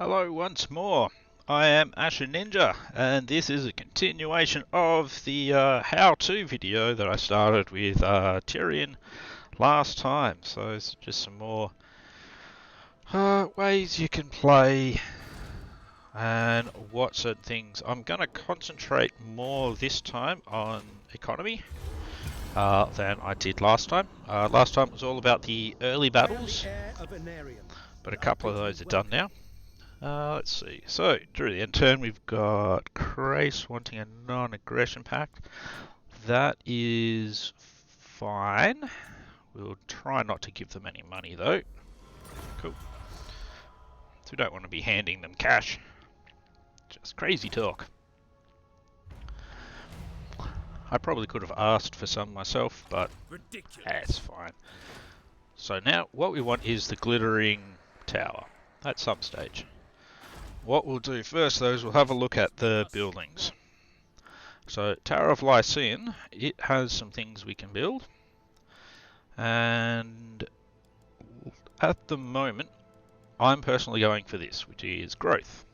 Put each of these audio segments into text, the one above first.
Hello once more. I am Asher Ninja, and this is a continuation of the how-to video that I started with Tyrion last time. So it's just some more ways you can play and what certain things. I'm going to concentrate more this time on economy than I did last time. Last time was all about the early battles, but a couple of those are done now. Let's see. So, during the end turn, we've got Krace wanting a non-aggression pact. That is fine. We'll try not to give them any money, though. Cool. So we don't want to be handing them cash. Just crazy talk. I probably could have asked for some myself, but that's fine. So now, what we want is the glittering tower at some stage. What we'll do first, though, is we'll have a look at the buildings. So, Tower of Lycian, it has some things we can build. And at the moment, I'm personally going for this, which is growth.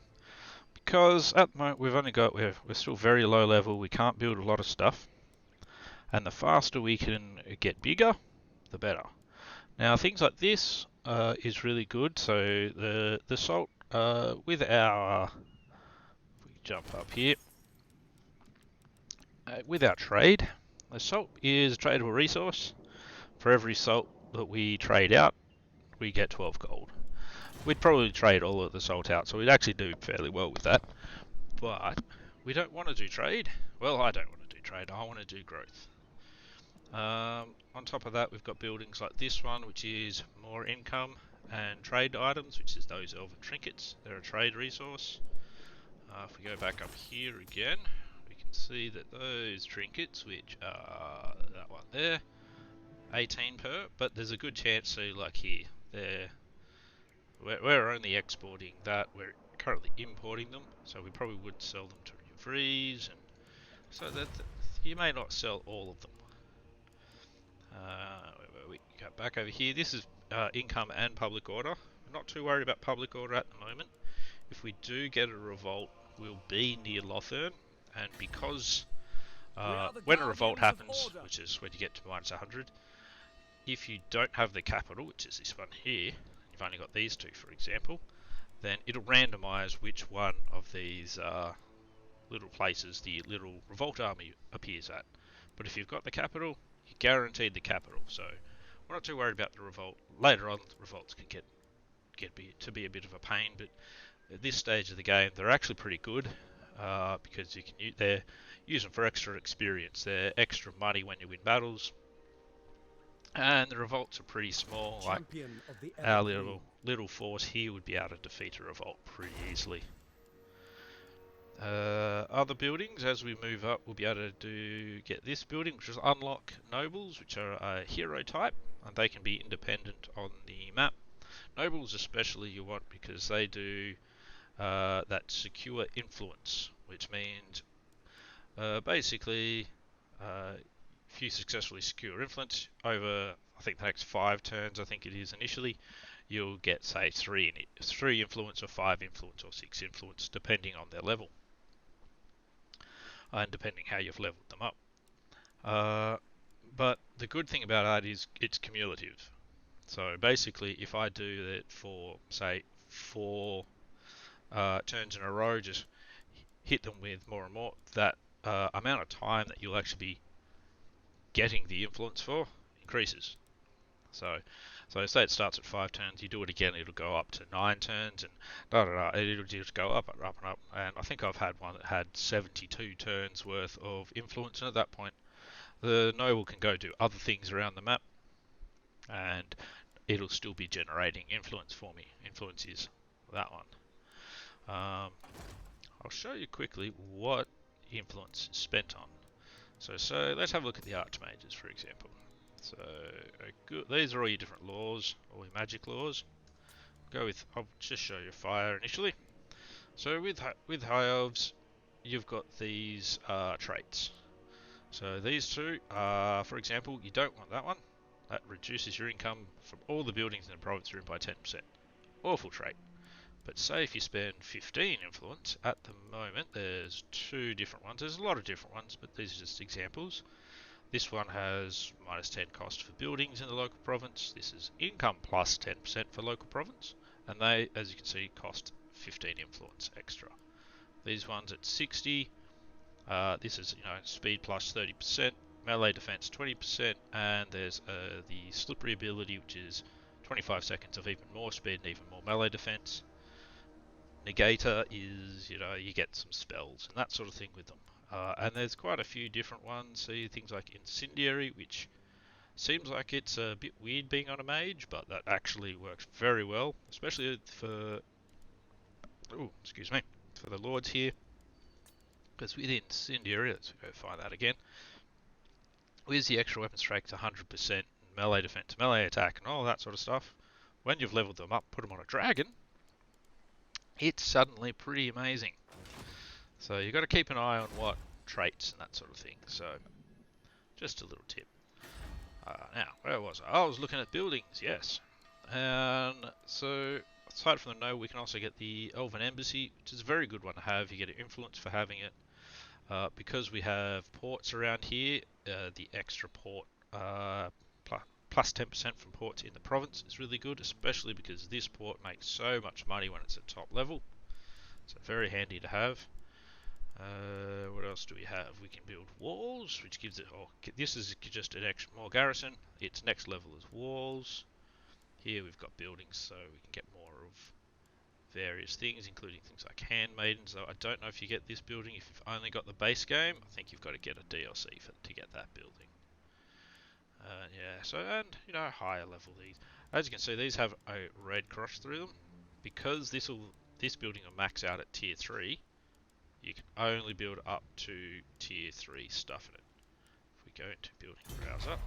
Because at the moment, we're still very low level, we can't build a lot of stuff. And the faster we can get bigger, the better. Now, things like this is really good. So, the salt with our, if we jump up here, with our trade, the salt is a tradable resource. For every salt that we trade out, we get 12 gold. We'd probably trade all of the salt out, so we'd actually do fairly well with that. But we don't want to do trade. Well, I don't want to do trade, I want to do growth. On top of that, we've got buildings like this one, which is more income and trade items, which is those elven trinkets. They're a trade resource. If we go back up here again, we can see that those trinkets, which are that one there, 18 per, but there's a good chance, so like here, we're only exporting that, we're currently importing them, so we probably would sell them to freeze, and so that you may not sell all of them. We go back over here, this is income and public order. I'm not too worried about public order at the moment. If we do get a revolt, we'll be near Lothern, and because when a revolt happens, which is when you get to minus 100, if you don't have the capital, which is this one here, you've only got these two for example, then it'll randomise which one of these little places the little revolt army appears at. But if you've got the capital, you're guaranteed the capital, so we're not too worried about the revolt. Later on, the revolts can get to be a bit of a pain, but at this stage of the game, they're actually pretty good because you can use them for extra experience. They're extra money when you win battles. And the revolts are pretty small, like our little force here would be able to defeat a revolt pretty easily. Other buildings, as we move up, we'll be able to get this building, which is unlock nobles, which are a hero type, and they can be independent on the map. Nobles especially you want because they do that secure influence, which means basically if you successfully secure influence over, I think the next 5 turns, I think it is initially, you'll get say 3 influence or 5 influence or 6 influence depending on their level and depending how you've leveled them up. But the good thing about that is it's cumulative. So basically if I do that for say 4 turns in a row, just hit them with more and more, that amount of time that you'll actually be getting the influence for increases. So say it starts at 5 turns, you do it again, it'll go up to 9 turns, and it'll just go up and up and up. And I think I've had one that had 72 turns worth of influence, and at that point, the noble can go do other things around the map, and it'll still be generating influence for me. Influence is that one. I'll show you quickly what influence is spent on. So let's have a look at the Archmages, for example. So these are all your different laws, all your magic laws. I'll just show you fire initially. So with High Elves, you've got these traits. So these two are, for example, you don't want that one. That reduces your income from all the buildings in the province you're in by 10%. Awful trait. But say if you spend 15 influence, at the moment there's two different ones. There's a lot of different ones, but these are just examples. This one has minus 10 cost for buildings in the local province. This is income plus 10% for local province. And they, as you can see, cost 15 influence extra. These ones at 60. This is, speed plus 30%, melee defense 20%, and there's the slippery ability, which is 25 seconds of even more speed and even more melee defense. Negator is, you get some spells and that sort of thing with them. And there's quite a few different ones. See things like Incendiary, which seems like it's a bit weird being on a mage, but that actually works very well, especially for, for the lords here. Because with Incendiary, let's go find that again. With the extra weapon strength to 100%, melee defense, melee attack, and all that sort of stuff, when you've leveled them up, put them on a dragon, it's suddenly pretty amazing. So you've got to keep an eye on what traits and that sort of thing. So just a little tip. Now, where was I? I was looking at buildings, yes. And so aside from the node, we can also get the Elven Embassy, which is a very good one to have. You get an influence for having it. Because we have ports around here, the extra port plus 10% from ports in the province is really good, especially because this port makes so much money when it's at top level. So very handy to have. What else do we have? We can build walls, which gives it, this is just an extra more garrison. Its next level is walls. Here we've got buildings, so we can get more of various things, including things like handmaidens. Though I don't know if you get this building if you've only got the base game. I think you've got to get a DLC to get that building. Yeah, so, and higher level these. As you can see, these have a red cross through them. Because this building will max out at tier 3, you can only build up to tier 3 stuff in it. If we go into building browser,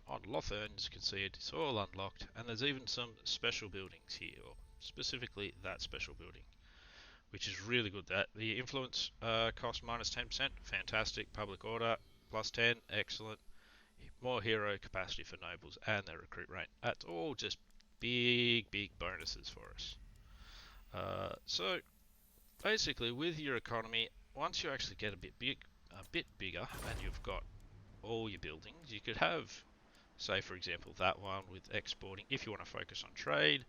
on Lothern, as you can see, it's all unlocked, and there's even some special buildings here, or specifically that special building, which is really good. That the influence cost minus 10%, fantastic. Public order plus 10, excellent. More hero capacity for nobles and their recruit rate. That's all just big bonuses for us. So basically, with your economy, once you actually get a bit bigger, and you've got all your buildings, you could have, say for example, that one with exporting if you want to focus on trade,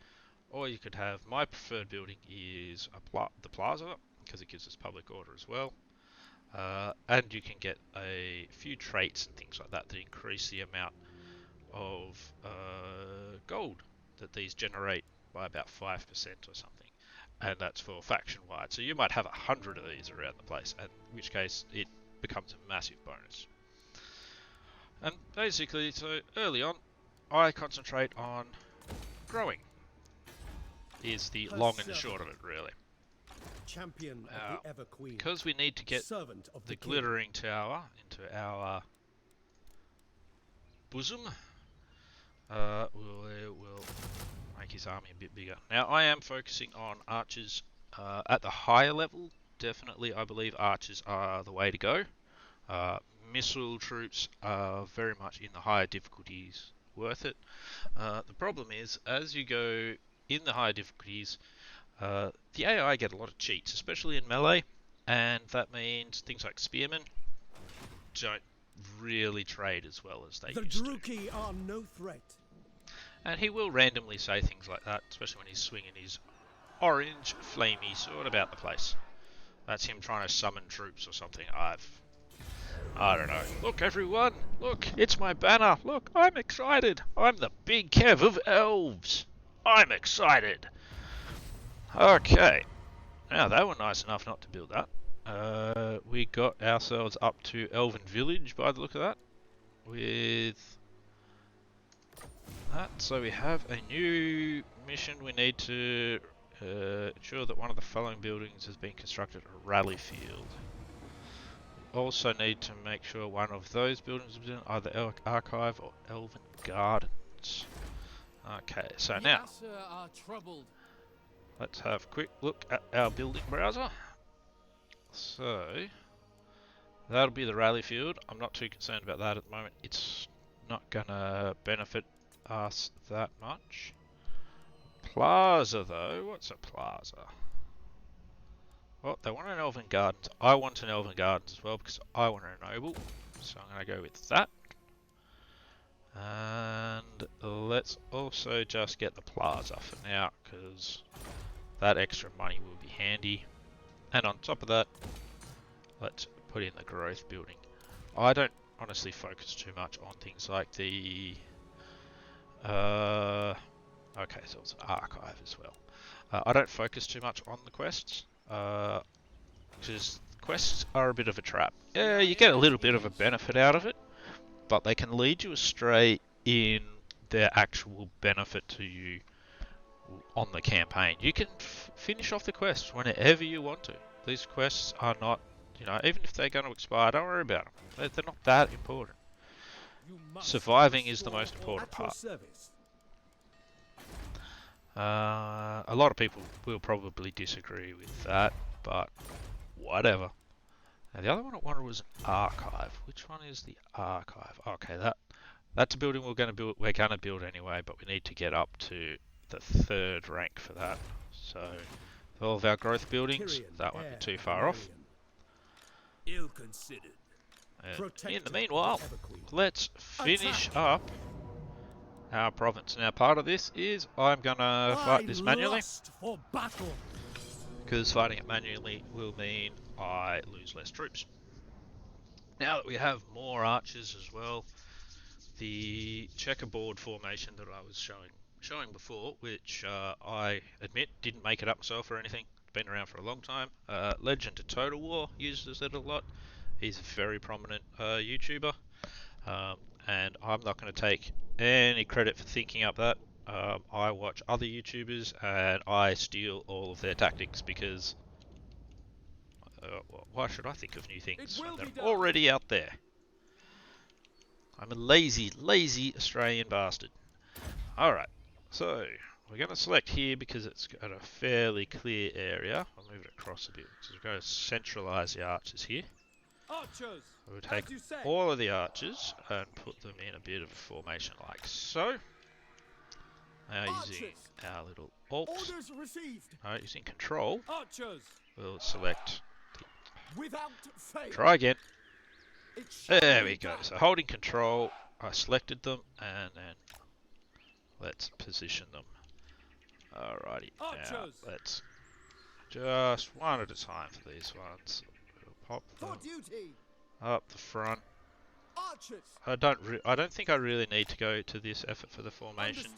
or you could have, my preferred building is the plaza, because it gives us public order as well. And you can get a few traits and things like that that increase the amount of gold that these generate by about 5% or something. And that's for faction wide. So you might have 100 of these around the place, in which case it becomes a massive bonus. And basically, so early on, I concentrate on growing. Is the long and short of it, really. Champion of the Ever Queen. Because we need to get the glittering tower into our bosom, we'll make his army a bit bigger. Now I am focusing on archers at the higher level. Definitely, I believe archers are the way to go. Missile troops are very much in the higher difficulties worth it. The problem is, as you go in the higher difficulties, the AI get a lot of cheats, especially in melee, and that means things like spearmen don't really trade as well as they used to. The Druki are no threat. And he will randomly say things like that, especially when he's swinging his orange flamey sword about the place. That's him trying to summon troops or something. I don't know. Look everyone, look, it's my banner. Look, I'm excited. I'm the big Kev of elves. I'm excited. Okay, now they were nice enough not to build that. We got ourselves up to Elven Village by the look of that. With that, so we have a new mission. We need to ensure that one of the following buildings has been constructed, a rally field. We also need to make sure one of those buildings is in either Archive or Elven Gardens. Okay, so now let's have a quick look at our building browser. So that'll be the rally field. I'm not too concerned about that at the moment. It's not gonna benefit us that much. plaza, though. What's a plaza? Well, they want an Elven Gardens. I want an Elven Gardens as well because I want a noble. So I'm going to go with that. And let's also just get the plaza for now because that extra money will be handy. And on top of that, let's put in the growth building. I don't honestly focus too much on things like the... okay, so it's an archive as well. I don't focus too much on the quests. Because quests are a bit of a trap. Yeah, you get a little bit of a benefit out of it, but they can lead you astray in their actual benefit to you on the campaign. You can finish off the quests whenever you want to. These quests are not, even if they're going to expire, don't worry about them. They're not that important. Surviving is the most important part. A lot of people will probably disagree with that, but whatever. Now the other one I wanted was an archive. Which one is the archive? Okay, that's a building we're going to build. We're going to build anyway, but we need to get up to the 3rd rank for that. So all of our growth buildings, that won't be too far off. Ill-considered. And in the meanwhile, let's finish up our province. Now part of this is I'm going to fight this manually. Because fighting it manually will mean I lose less troops. Now that we have more archers as well, the checkerboard formation that I was showing before, which I admit didn't make it up myself or anything, been around for a long time. Legend to Total War uses it a lot. He's a very prominent YouTuber, and I'm not going to take any credit for thinking up that. I watch other YouTubers and I steal all of their tactics because why should I think of new things when they're already out there? I'm a lazy Australian bastard. Alright, so we're going to select here because it's got a fairly clear area. I'll move it across a bit. So we're going to centralise the archers here. Archers, we'll take all of the archers and put them in a bit of a formation like so. Now using our little alt, using control, we'll select try again. There we go. So holding control, I selected them and then let's position them. Alrighty, now let's just one at a time for these ones. We'll pop them up the front. I don't think I really need to go to this effort for the formation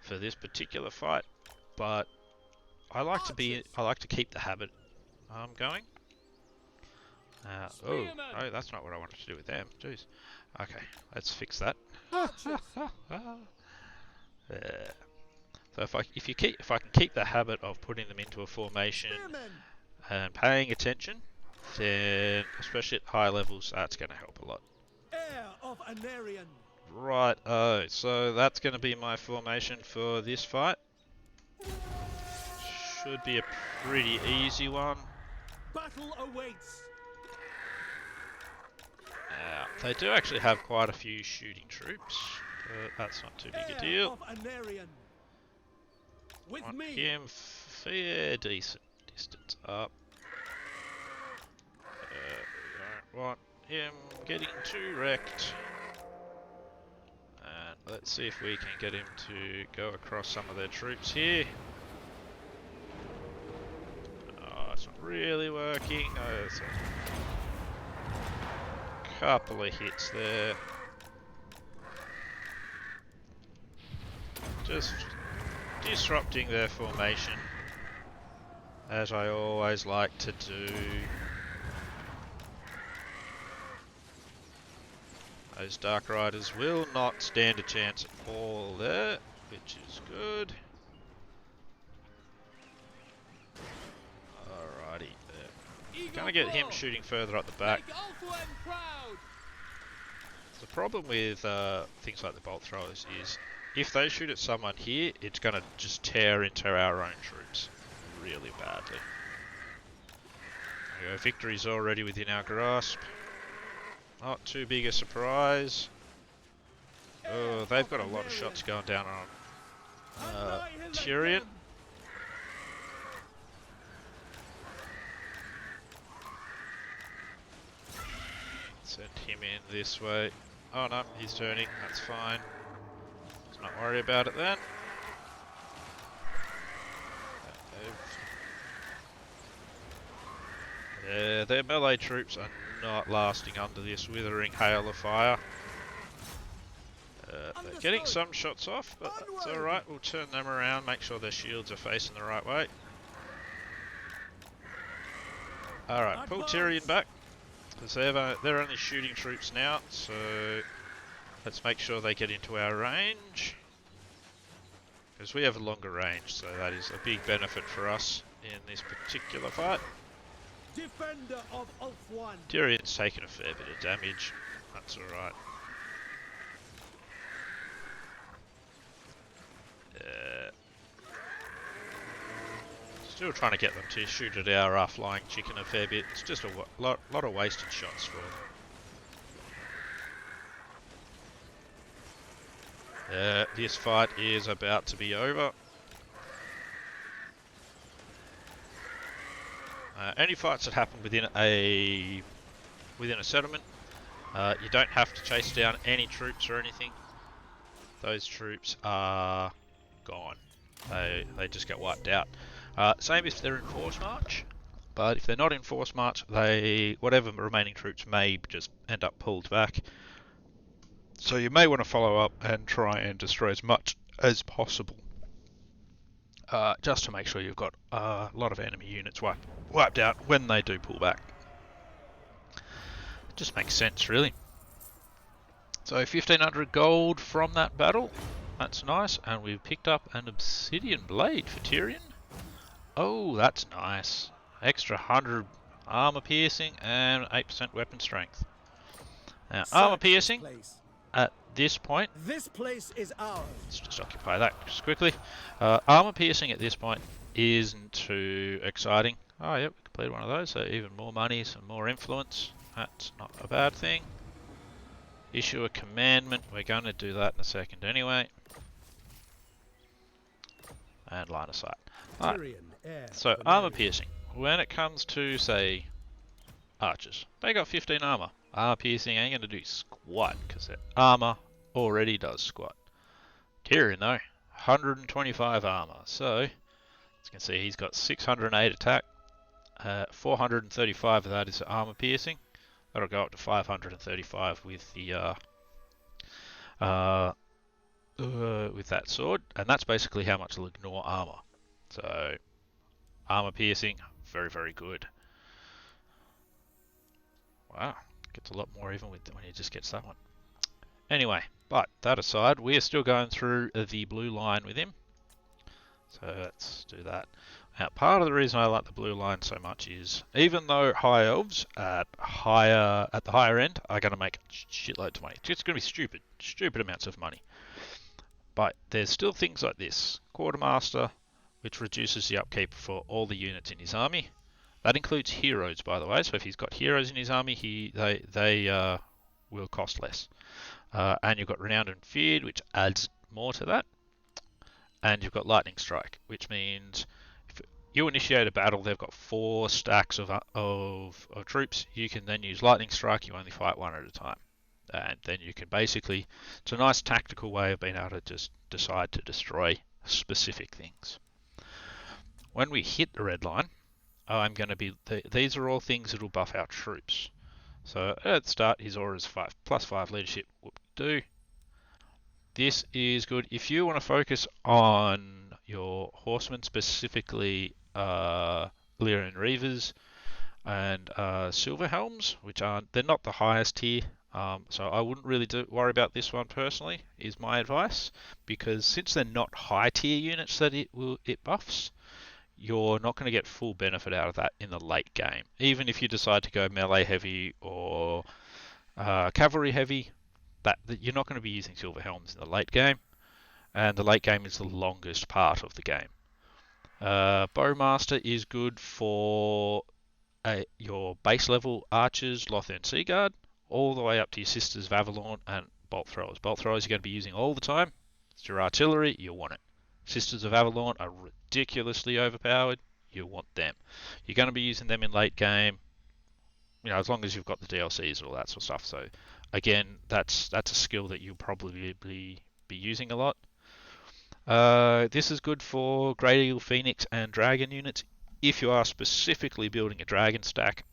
for this particular fight, but I like to keep the habit going. Oh, that's not what I wanted to do with them. Jeez. Okay, let's fix that. So if I can keep the habit of putting them into a formation and paying attention, then especially at high levels, that's going to help a lot. Right, so that's going to be my formation for this fight. Should be a pretty easy one. Battle awaits. Now, they do actually have quite a few shooting troops, but that's not too big a deal. Want him fair decent distance up. We don't want him getting too wrecked. And let's see if we can get him to go across some of their troops here. Oh, it's not really working. Oh, there's a couple of hits there. Just disrupting their formation, as I always like to do. Those Dark Riders will not stand a chance at all there, which is good. Alrighty, there. Gonna get him shooting further up the back. The problem with things like the bolt throwers is if they shoot at someone here, it's gonna just tear into our own troops really badly. There we go, victory's already within our grasp. Not too big a surprise. Oh, they've got a lot of shots going down on them. Tyrion. Send him in this way. Oh no, he's turning. That's fine. Let's not worry about it then. Yeah, their melee troops are not lasting under this withering hail of fire. They're getting some shots off, but that's alright. We'll turn them around, make sure their shields are facing the right way. Alright, pull Tyrion back, because they're only shooting troops now, so let's make sure they get into our range. Because we have a longer range, so that is a big benefit for us in this particular fight. Defender of Ulf-1. Tyrion's taken a fair bit of damage, that's alright. Still trying to get them to shoot at our flying chicken a fair bit. It's just a lot of wasted shots for them. This fight is about to be over. Any fights that happen within a settlement, you don't have to chase down any troops or anything. Those troops are gone. They just get wiped out. Same if they're in force march, but if they're not in force march, whatever remaining troops may just end up pulled back. So you may want to follow up and try and destroy as much as possible, just to make sure you've got a lot of enemy units wiped out when they do pull back. It just makes sense, really. So 1500 gold from that battle. That's nice, and we've picked up an obsidian blade for Tyrion. Oh, that's nice. Extra 100 armor piercing and 8% weapon strength. Now, armor piercing at this point. This place is ours. Let's just occupy that just quickly. Armor piercing at this point isn't too exciting. Oh, yep, we completed one of those, so even more money, some more influence. That's not a bad thing. Issue a commandment. We're going to do that in a second anyway. And line of sight. Right. So armor piercing. When it comes to, say, archers, they got 15 armor. Armor piercing ain't going to do squat because their armor already does squat. Tyrion though, 125 armor. So as you can see, he's got 608 attack. 435 of that is armor piercing. That'll go up to 535 with the with that sword, and that's basically how much it'll ignore armor. So armor piercing, very, very good. Wow, gets a lot more even when he just gets that one. Anyway, but that aside, we are still going through the blue line with him. So let's do that. Now, part of the reason I like the blue line so much is, even though high elves at the higher end are going to make shitloads of money, it's going to be stupid amounts of money. But there's still things like this quartermaster, which reduces the upkeep for all the units in his army. That includes heroes, by the way. So if he's got heroes in his army, they will cost less. And you've got renowned and feared, which adds more to that. And you've got lightning strike, which means if you initiate a battle, they've got 4 stacks of troops. You can then use lightning strike. You only fight one at a time, and then you can basically, it's a nice tactical way of being able to just decide to destroy specific things. When we hit the red line, I'm going to be these are all things that will buff our troops. So at the start, his aura is +5 leadership. Whoop-de-doo. This is good if you want to focus on your horsemen, specifically Illyrian Reavers and Silver Helms, they're not the highest tier, so I wouldn't really worry about this one personally, is my advice, because since they're not high tier units that it buffs, you're not going to get full benefit out of that in the late game. Even if you decide to go melee heavy or cavalry heavy, that you're not going to be using Silver Helms in the late game, and the late game is the longest part of the game. Bowmaster is good for your base level archers, Lothern Seaguard, all the way up to your sisters Vavalorn and bolt throwers. Bolt throwers you're going to be using all the time. It's your artillery, you want it. Sisters of Avalon are ridiculously overpowered. You want them. You're going to be using them in late game, as long as you've got the DLCs and all that sort of stuff. So, again, that's a skill that you'll probably be using a lot. This is good for Great Eagle, Phoenix, and Dragon units. If you are specifically building a Dragon stack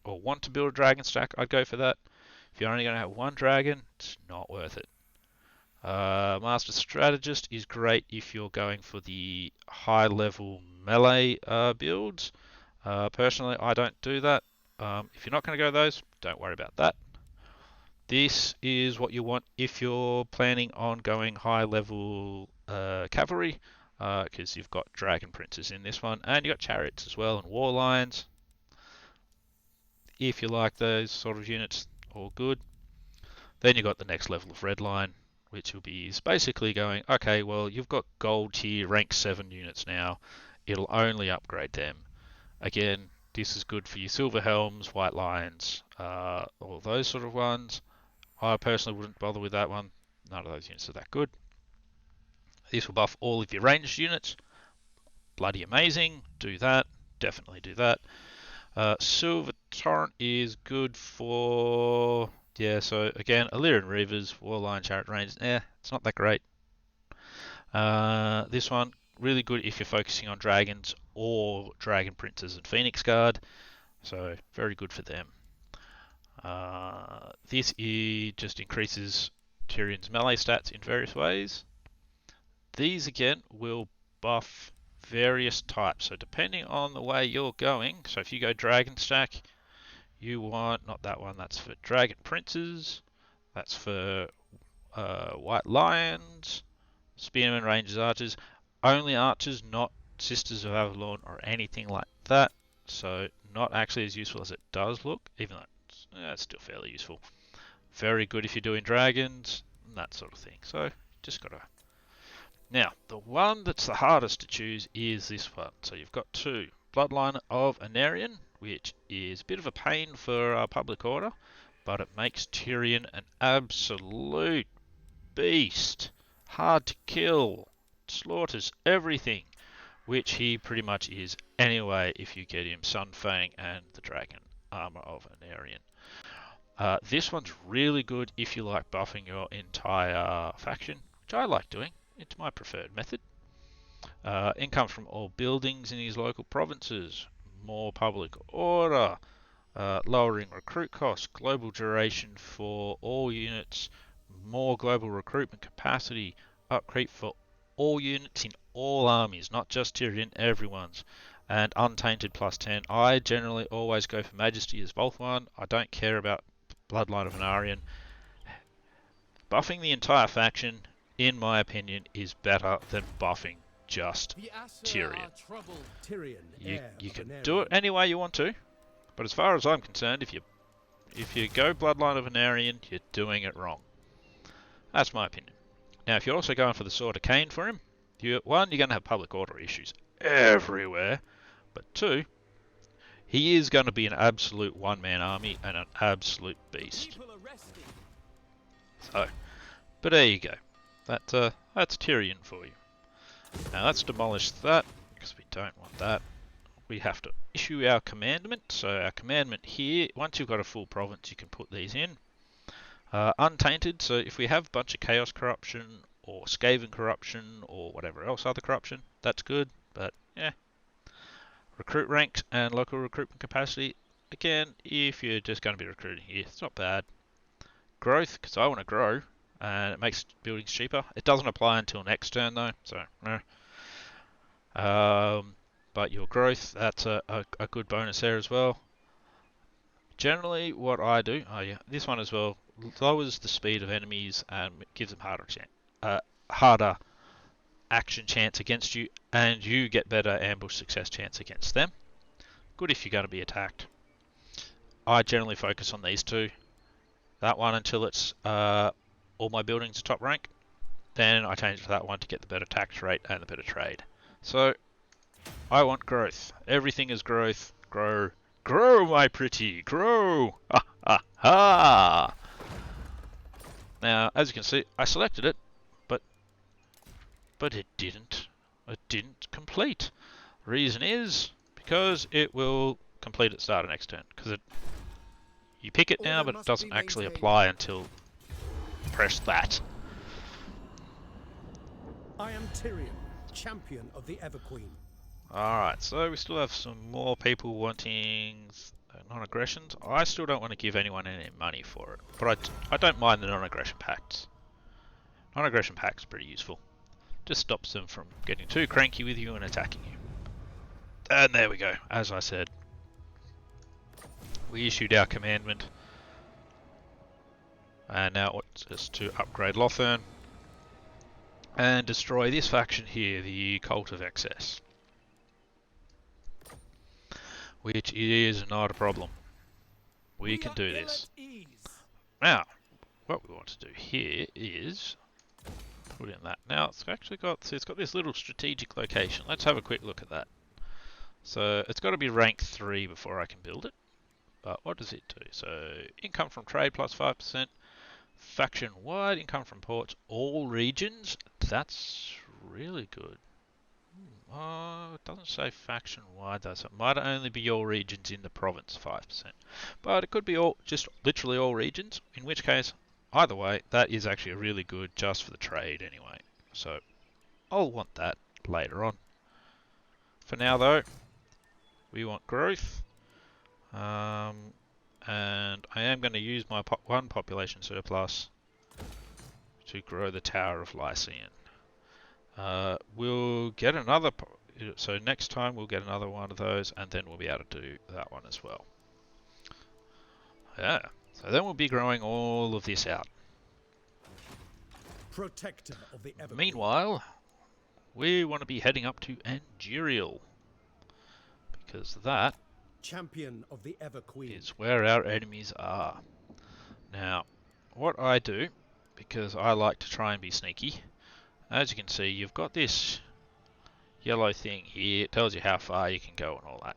or want to build a Dragon stack, I'd go for that. If you're only going to have one Dragon, it's not worth it. Master Strategist is great if you're going for the high level melee builds. Personally, I don't do that. If you're not going to go those, don't worry about that. This is what you want if you're planning on going high level cavalry, because you've got Dragon Princes in this one, and you've got Chariots as well, and War Lions. If you like those sort of units, all good. Then you've got the next level of Red Line, which will be basically going, okay, well, you've got gold tier rank 7 units now. It'll only upgrade them. Again, this is good for your Silver Helms, White Lions, all those sort of ones. I personally wouldn't bother with that one. None of those units are that good. This will buff all of your ranged units. Bloody amazing. Do that. Definitely do that. Silver Torrent is good for... Yeah, so again, Illyrian Reavers, War Lion, Chariot Range. It's not that great. This one, really good if you're focusing on dragons or Dragon Princes and Phoenix Guard. So, very good for them. This just increases Tyrion's melee stats in various ways. These again will buff various types. So depending on the way you're going, so if you go Dragon Stack, you want, not that one, that's for Dragon Princes, that's for White Lions, Spearmen, Rangers, Archers. Only Archers, not Sisters of Avalon or anything like that. So not actually as useful as it does look, even though it's still fairly useful. Very good if you're doing dragons and that sort of thing. So just gotta. Now the one that's the hardest to choose is this one. So you've got two. Bloodline of Anarian, which is a bit of a pain for public order, but it makes Tyrion an absolute beast. Hard to kill, slaughters everything, which he pretty much is anyway if you get him Sunfang and the Dragon Armor of Anarian. This one's really good if you like buffing your entire faction, which I like doing. It's my preferred method. Income from all buildings in his local provinces, more public order, lowering recruit costs, global duration for all units, more global recruitment capacity, upkeep for all units in all armies, not just Tyrion, everyone's, and untainted plus 10. I generally always go for Majesty as both one. I don't care about Bloodline of Anarian. Buffing the entire faction, in my opinion, is better than buffing just Tyrion. You can do it any way you want to, but as far as I'm concerned, if you go Bloodline of Anarian, you're doing it wrong. That's my opinion. Now, if you're also going for the Sword of Cain for him, one, you're going to have public order issues everywhere, but two, he is going to be an absolute one-man army and an absolute beast. So, but there you go. That's Tyrion for you. Now let's demolish that, because we don't want that. We have to issue our commandment. So our commandment here, once you've got a full province, you can put these in. Untainted, so if we have a bunch of Chaos Corruption, or Skaven Corruption, or whatever else other corruption, that's good, but yeah. Recruit ranks and local recruitment capacity, again, if you're just going to be recruiting here, it's not bad. Growth, because I want to grow, and it makes buildings cheaper. It doesn't apply until next turn though, so but your growth, that's a good bonus there as well. Generally what I do, this one as well, lowers the speed of enemies and gives them harder action chance against you, and you get better ambush success chance against them. Good if you're going to be attacked. I generally focus on these two. That one until it's all my buildings are top rank. Then I change to that one to get the better tax rate and the better trade. So I want growth. Everything is growth. Grow. Grow, my pretty. Grow. Ha ha ha. Now, as you can see, I selected it, but it didn't. it didn't complete. The reason is because it will complete at start of next turn. Because you pick it now, Order but it must doesn't be actually maintained. apply until you press that. I am Tyrion, champion of the Everqueen. Alright, so we still have some more people wanting non-aggressions. I still don't want to give anyone any money for it, but I don't mind the non-aggression pacts. Non-aggression pact's pretty useful. Just stops them from getting too cranky with you and attacking you. And there we go, as I said. We issued our commandment. And now it's just to upgrade Lothern and destroy this faction here, the Cult of Excess. Which is not a problem. We can do this. Now, what we want to do here is put in that. Now it's actually got this little strategic location. Let's have a quick look at that. So it's got to be rank 3 before I can build it. But what does it do? So income from trade plus 5%, faction wide income from ports, all regions. That's really good. It doesn't say faction wide though, so it might only be all regions in the province 5%. But it could be all, just literally all regions, in which case, either way, that is actually really good just for the trade anyway. So I'll want that later on. For now though, we want growth. And I am going to use my one population surplus to grow the Tower of Lycian. We'll get another, so next time we'll get another one of those, and then we'll be able to do that one as well. Yeah, so then we'll be growing all of this out. Protector of the Everqueen. Meanwhile, we want to be heading up to Angerial, because that champion of the Everqueen is where our enemies are. Now, what I do, because I like to try and be sneaky, as you can see, you've got this yellow thing here. It tells you how far you can go and all that.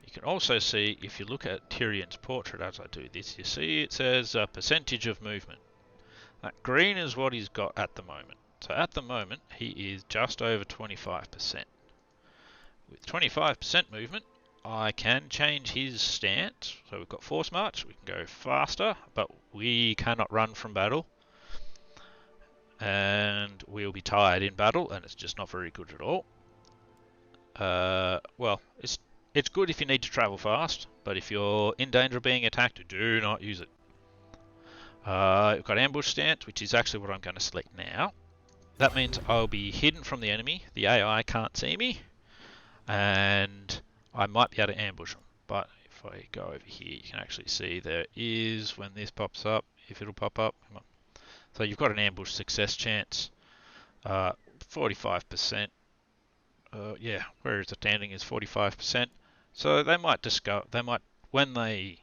You can also see, if you look at Tyrion's portrait as I do this, you see it says percentage of movement. That green is what he's got at the moment. So at the moment, he is just over 25%. With 25% movement, I can change his stance. So we've got force march, we can go faster, but we cannot run from battle. And we'll be tired in battle, and it's just not very good at all. Well, it's good if you need to travel fast, but if you're in danger of being attacked, do not use it. We've got ambush stance, which is actually what I'm going to select now. That means I'll be hidden from the enemy, the AI can't see me, and I might be able to ambush them. But if I go over here, you can actually see there is, when this pops up, if it'll pop up, come on. So you've got an ambush success chance, 45%. Yeah, whereas the standing is 45%. So they might discover,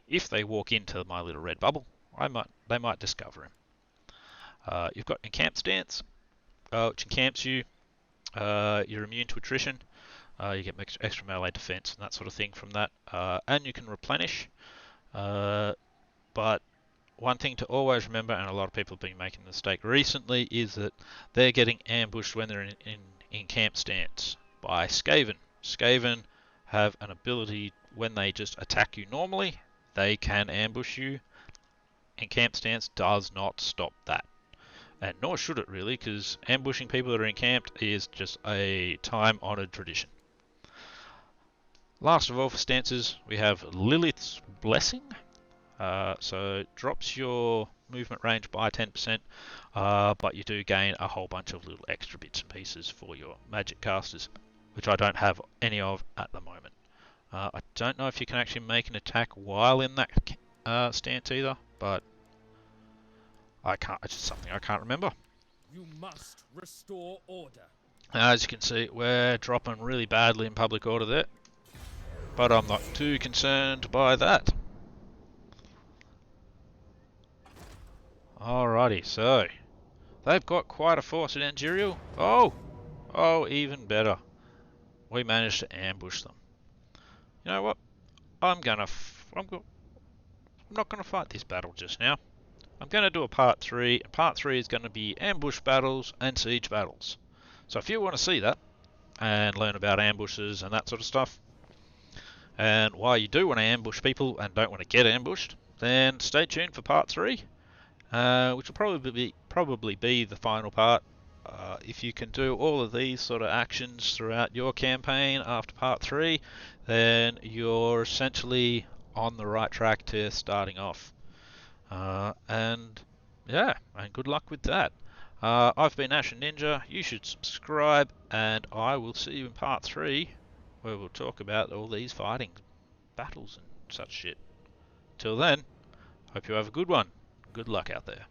if they walk into my little red bubble, they might discover him. You've got encamp stance, which encamps you. You're immune to attrition. You get extra melee defense and that sort of thing from that. And you can replenish. But one thing to always remember, and a lot of people have been making the mistake recently, is that they're getting ambushed when they're in camp stance by Skaven. Skaven have an ability, when they just attack you normally, they can ambush you. And camp stance does not stop that. And nor should it really, because ambushing people that are encamped is just a time-honoured tradition. Last of all for stances, we have Lilith's Blessing. So drops your movement range by 10%, but you do gain a whole bunch of little extra bits and pieces for your magic casters, which I don't have any of at the moment. I don't know if you can actually make an attack while in that stance either, but I can't. It's just something I can't remember. You must restore order. As you can see, we're dropping really badly in public order there, but I'm not too concerned by that. Alrighty, so they've got quite a force at Angerial. Oh, even better. We managed to ambush them. You know what? I'm not gonna fight this battle just now. I'm gonna do a part 3. Part 3 is gonna be ambush battles and siege battles. So if you want to see that, and learn about ambushes and that sort of stuff. And while you do want to ambush people and don't want to get ambushed, then stay tuned for part 3, which will probably be the final part. If you can do all of these sort of actions throughout your campaign after part 3, then you're essentially on the right track to starting off. And yeah, and good luck with that. I've been Ash and Ninja. You should subscribe, and I will see you in part 3, where we'll talk about all these fighting battles and such shit. Till then, hope you have a good one. Good luck out there.